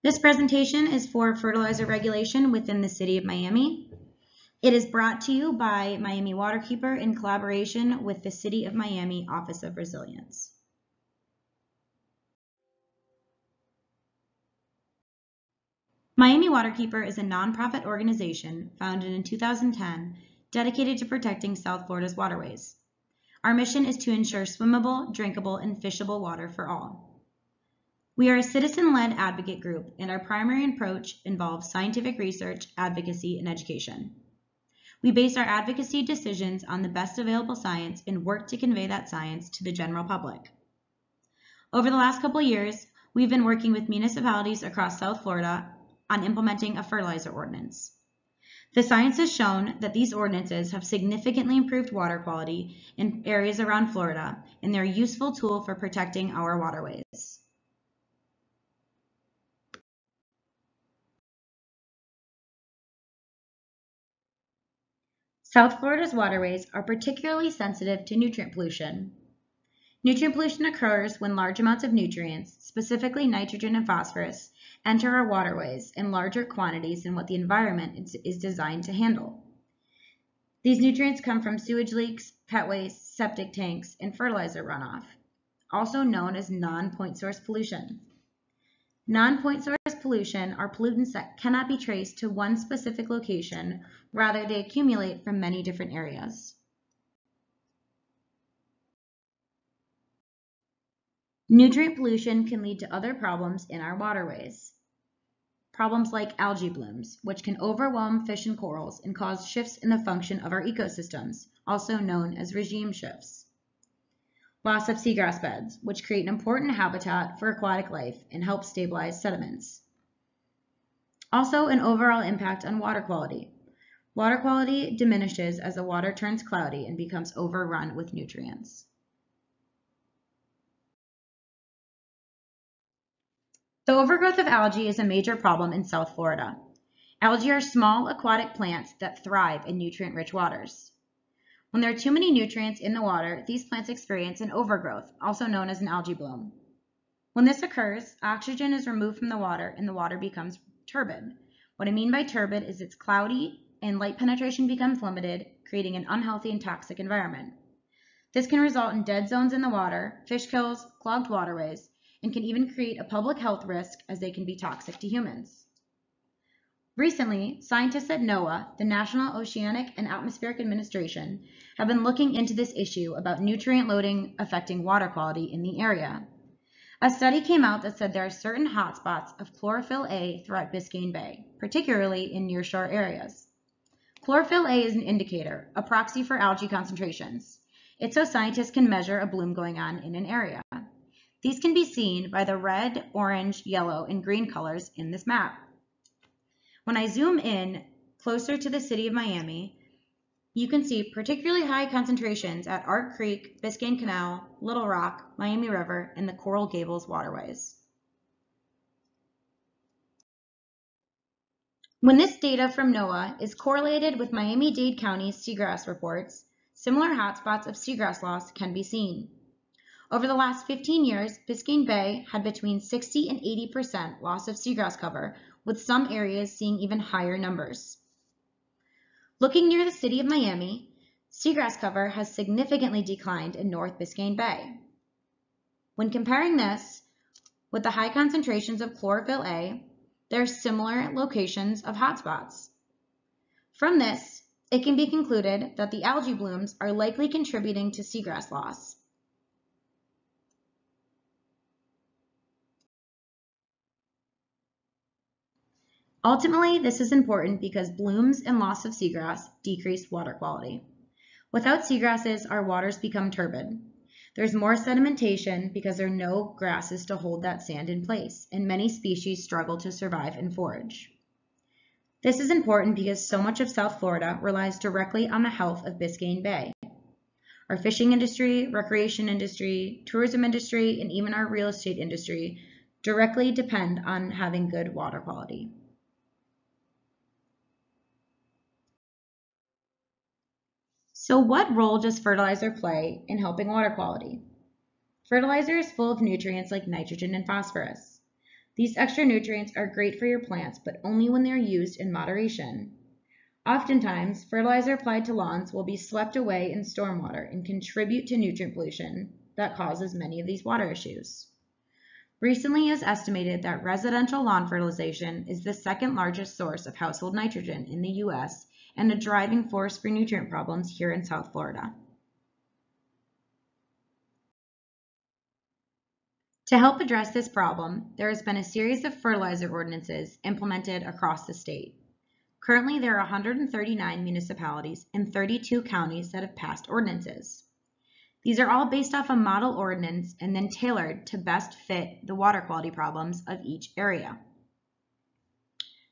This presentation is for fertilizer regulation within the City of Miami. It is brought to you by Miami Waterkeeper in collaboration with the City of Miami Office of Resilience. Miami Waterkeeper is a nonprofit organization founded in 2010 dedicated to protecting South Florida's waterways. Our mission is to ensure swimmable, drinkable, and fishable water for all. We are a citizen-led advocate group, and our primary approach involves scientific research, advocacy, and education. We base our advocacy decisions on the best available science and work to convey that science to the general public. Over the last couple of years, we've been working with municipalities across South Florida on implementing a fertilizer ordinance. The science has shown that these ordinances have significantly improved water quality in areas around Florida, and they're a useful tool for protecting our waterways. South Florida's waterways are particularly sensitive to nutrient pollution. Nutrient pollution occurs when large amounts of nutrients, specifically nitrogen and phosphorus, enter our waterways in larger quantities than what the environment is designed to handle. These nutrients come from sewage leaks, pet waste, septic tanks, and fertilizer runoff, also known as non-point source pollution. Non-point source pollution are pollutants that cannot be traced to one specific location, rather they accumulate from many different areas. Nutrient pollution can lead to other problems in our waterways. Problems like algae blooms, which can overwhelm fish and corals and cause shifts in the function of our ecosystems, also known as regime shifts. Loss of seagrass beds, which create an important habitat for aquatic life and help stabilize sediments. Also, an overall impact on water quality. Water quality diminishes as the water turns cloudy and becomes overrun with nutrients. The overgrowth of algae is a major problem in South Florida. Algae are small aquatic plants that thrive in nutrient-rich waters. When there are too many nutrients in the water, these plants experience an overgrowth, also known as an algae bloom. When this occurs, oxygen is removed from the water and the water becomes turbid. What I mean by turbid is it's cloudy and light penetration becomes limited, creating an unhealthy and toxic environment. This can result in dead zones in the water, fish kills, clogged waterways, and can even create a public health risk as they can be toxic to humans. Recently, scientists at NOAA, the National Oceanic and Atmospheric Administration, have been looking into this issue about nutrient loading affecting water quality in the area. A study came out that said there are certain hotspots of chlorophyll A throughout Biscayne Bay, particularly in nearshore areas. Chlorophyll A is an indicator, a proxy for algae concentrations. It's so scientists can measure a bloom going on in an area. These can be seen by the red, orange, yellow, and green colors in this map. When I zoom in closer to the City of Miami, you can see particularly high concentrations at Ark Creek, Biscayne Canal, Little Rock, Miami River, and the Coral Gables waterways. When this data from NOAA is correlated with Miami-Dade County's seagrass reports, similar hotspots of seagrass loss can be seen. Over the last 15 years, Biscayne Bay had between 60 and 80% loss of seagrass cover, with some areas seeing even higher numbers. Looking near the City of Miami, seagrass cover has significantly declined in North Biscayne Bay. When comparing this with the high concentrations of chlorophyll A, there are similar locations of hotspots. From this, it can be concluded that the algae blooms are likely contributing to seagrass loss. Ultimately, this is important because blooms and loss of seagrass decrease water quality. Without seagrasses, our waters become turbid. There's more sedimentation because there are no grasses to hold that sand in place, and many species struggle to survive and forage. This is important because so much of South Florida relies directly on the health of Biscayne Bay. Our fishing industry, recreation industry, tourism industry, and even our real estate industry directly depend on having good water quality. So what role does fertilizer play in helping water quality? Fertilizer is full of nutrients like nitrogen and phosphorus. These extra nutrients are great for your plants, but only when they are used in moderation. Oftentimes, fertilizer applied to lawns will be swept away in stormwater and contribute to nutrient pollution that causes many of these water issues. Recently, it is estimated that residential lawn fertilization is the second largest source of household nitrogen in the U.S. and a driving force for nutrient problems here in South Florida. To help address this problem, there has been a series of fertilizer ordinances implemented across the state. Currently, there are 139 municipalities and 32 counties that have passed ordinances. These are all based off a model ordinance and then tailored to best fit the water quality problems of each area.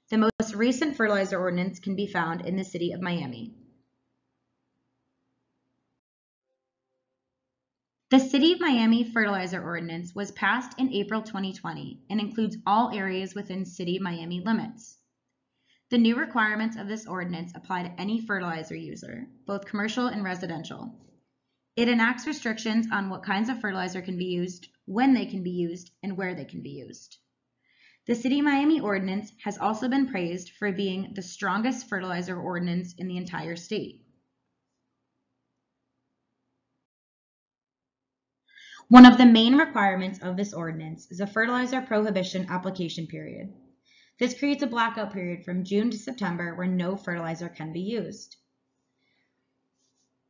The most recent fertilizer ordinance can be found in the city of Miami. The City of Miami Fertilizer Ordinance was passed in April 2020 and includes all areas within City of Miami limits. The new requirements of this ordinance apply to any fertilizer user, both commercial and residential. It enacts restrictions on what kinds of fertilizer can be used, when they can be used, and where they can be used. The City of Miami Ordinance has also been praised for being the strongest fertilizer ordinance in the entire state. One of the main requirements of this ordinance is a fertilizer prohibition application period. This creates a blackout period from June to September where no fertilizer can be used.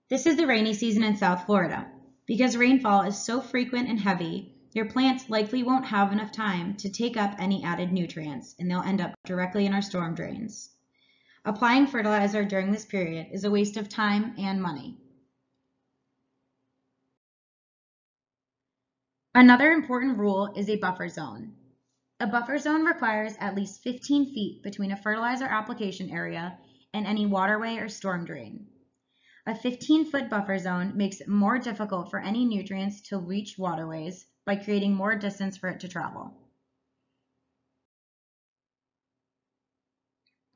This is the rainy season in South Florida. Because rainfall is so frequent and heavy, your plants likely won't have enough time to take up any added nutrients, and they'll end up directly in our storm drains. Applying fertilizer during this period is a waste of time and money. Another important rule is a buffer zone. A buffer zone requires at least 15 feet between a fertilizer application area and any waterway or storm drain. A 15-foot buffer zone makes it more difficult for any nutrients to reach waterways by creating more distance for it to travel.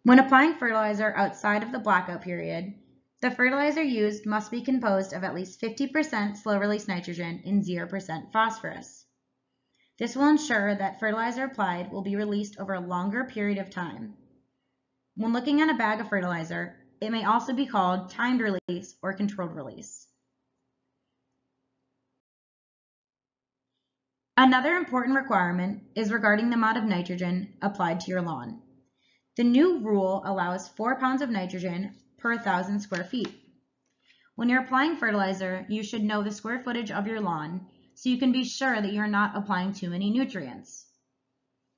When applying fertilizer outside of the blackout period, the fertilizer used must be composed of at least 50% slow-release nitrogen and 0% phosphorus. This will ensure that fertilizer applied will be released over a longer period of time. When looking at a bag of fertilizer, it may also be called timed release or controlled release. Another important requirement is regarding the amount of nitrogen applied to your lawn. The new rule allows 4 pounds of nitrogen per 1,000 square feet. When you're applying fertilizer, you should know the square footage of your lawn so you can be sure that you're not applying too many nutrients.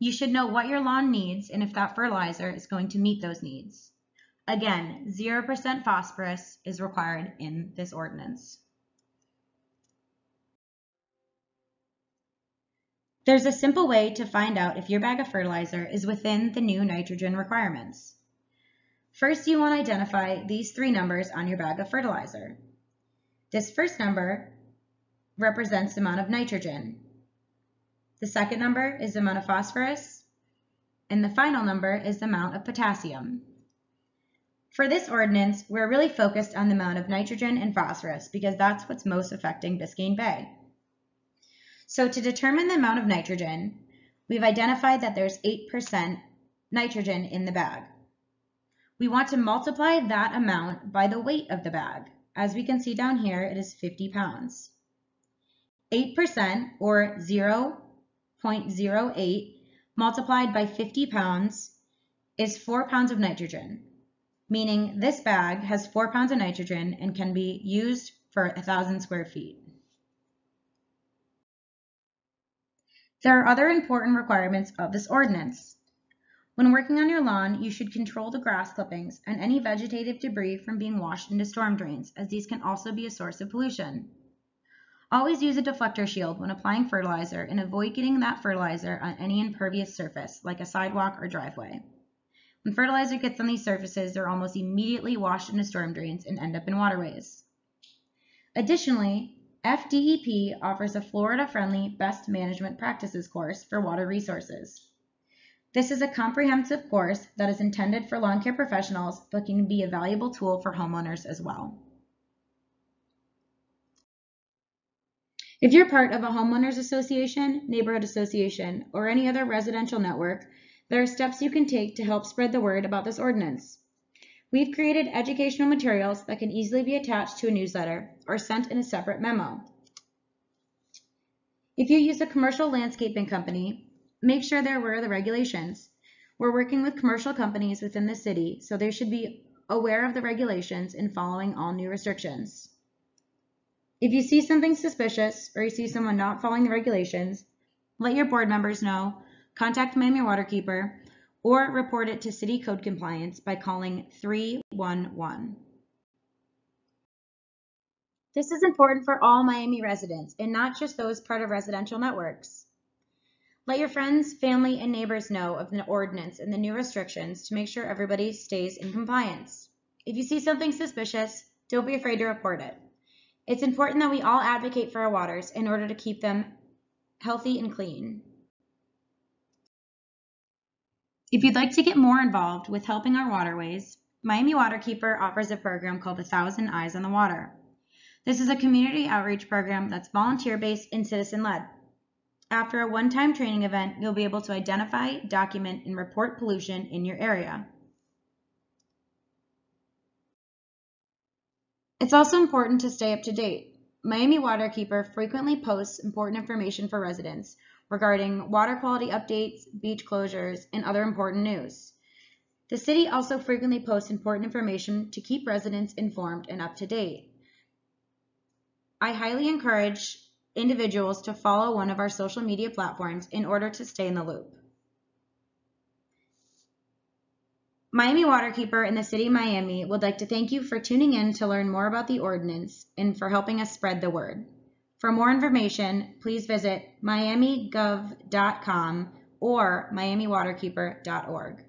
You should know what your lawn needs and if that fertilizer is going to meet those needs. Again, 0% phosphorus is required in this ordinance. There's a simple way to find out if your bag of fertilizer is within the new nitrogen requirements. First, you want to identify these 3 numbers on your bag of fertilizer. This first number represents the amount of nitrogen. The second number is the amount of phosphorus, and the final number is the amount of potassium. For this ordinance, we're really focused on the amount of nitrogen and phosphorus because that's what's most affecting Biscayne Bay. So to determine the amount of nitrogen, we've identified that there's 8% nitrogen in the bag. We want to multiply that amount by the weight of the bag. As we can see down here, it is 50 pounds. 8% or 0.08 multiplied by 50 pounds is 4 pounds of nitrogen, meaning this bag has 4 pounds of nitrogen and can be used for 1,000 square feet. There are other important requirements of this ordinance. When working on your lawn, you should control the grass clippings and any vegetative debris from being washed into storm drains, as these can also be a source of pollution. Always use a deflector shield when applying fertilizer and avoid getting that fertilizer on any impervious surface, like a sidewalk or driveway. When fertilizer gets on these surfaces, they're almost immediately washed into storm drains and end up in waterways. Additionally, FDEP offers a Florida-friendly Best Management Practices course for water resources. This is a comprehensive course that is intended for lawn care professionals, but can be a valuable tool for homeowners as well. If you're part of a homeowners association, neighborhood association, or any other residential network, there are steps you can take to help spread the word about this ordinance. We've created educational materials that can easily be attached to a newsletter or sent in a separate memo. If you use a commercial landscaping company, make sure they're aware of the regulations. We're working with commercial companies within the city, so they should be aware of the regulations and following all new restrictions. If you see something suspicious or you see someone not following the regulations, let your board members know, contact Miami Waterkeeper, or report it to City Code Compliance by calling 311. This is important for all Miami residents and not just those part of residential networks. Let your friends, family, and neighbors know of the ordinance and the new restrictions to make sure everybody stays in compliance. If you see something suspicious, don't be afraid to report it. It's important that we all advocate for our waters in order to keep them healthy and clean. If you'd like to get more involved with helping our waterways, Miami Waterkeeper offers a program called 1,000 Eyes on the Water. This is a community outreach program that's volunteer-based and citizen-led. After a one-time training event, you'll be able to identify, document, and report pollution in your area. It's also important to stay up to date. Miami Waterkeeper frequently posts important information for residents regarding water quality updates, beach closures, and other important news. The city also frequently posts important information to keep residents informed and up to date. I highly encourage individuals to follow one of our social media platforms in order to stay in the loop. Miami Waterkeeper and the City of Miami would like to thank you for tuning in to learn more about the ordinance and for helping us spread the word. For more information, please visit miamigov.com or miamiwaterkeeper.org.